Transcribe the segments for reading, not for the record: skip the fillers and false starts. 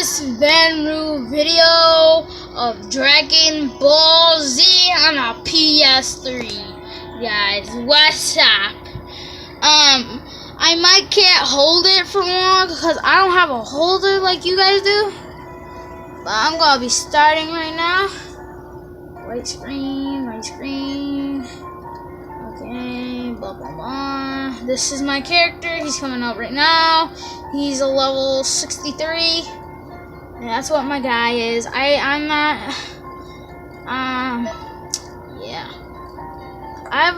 this Vanru video of Dragon Ball Z on a PS3. Guys, what's up? I might can't hold it for long because I don't have a holder like you guys do. But I'm gonna be starting right now. White screen, white screen. Okay, blah blah blah. This is my character. He's coming out right now. He's a level 63. And that's what my guy is. I'm not. Yeah. I have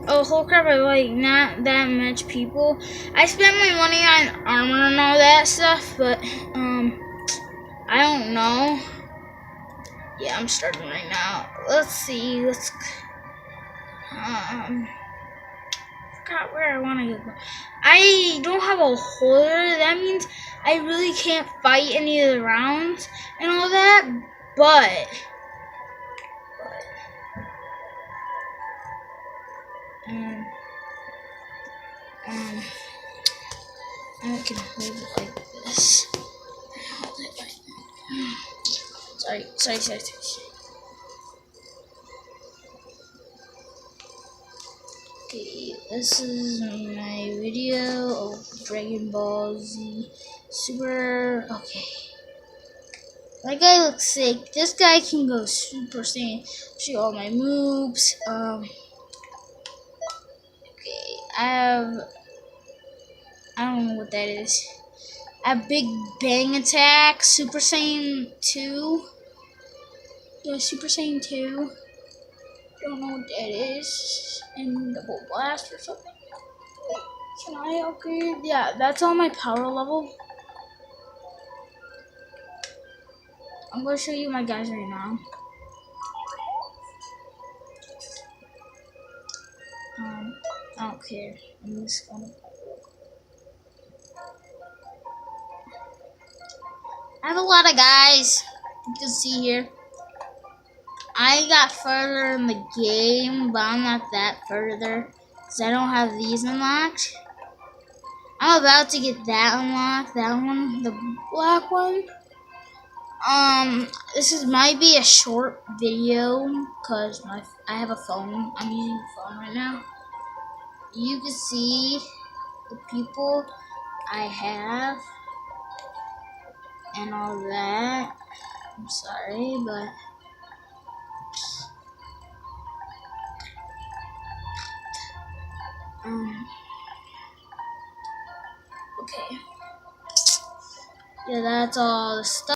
oh whole crap. I like not that much people. I spent my money on armor and all that stuff, but I don't know. Yeah, I'm starting right now. Let's see. Forgot where I want to go. I don't have a holder. That means I really can't fight any of the rounds and all that. But I can hold it like this. Hold it like that. Sorry. Okay, this is my video of Dragon Ball Z Super. Okay. That guy looks sick. This guy can go Super Saiyan. Show all my moves. Okay, I don't know what that is. I have Big Bang Attack, Super Saiyan 2. Yeah, Super Saiyan 2. Don't know what that is. And Double Blast or something. Wait, can I upgrade? Yeah, that's on my power level. I'm gonna show you my guys right now. I don't care. I'm just gonna. I have a lot of guys. You can see here. I got further in the game, but I'm not that further because I don't have these unlocked. I'm about to get that unlocked. That one, the black one. This might be a short video because I have a phone. I'm using a phone right now. You can see the people I have and all that. I'm sorry, but okay. Yeah, that's all the stuff.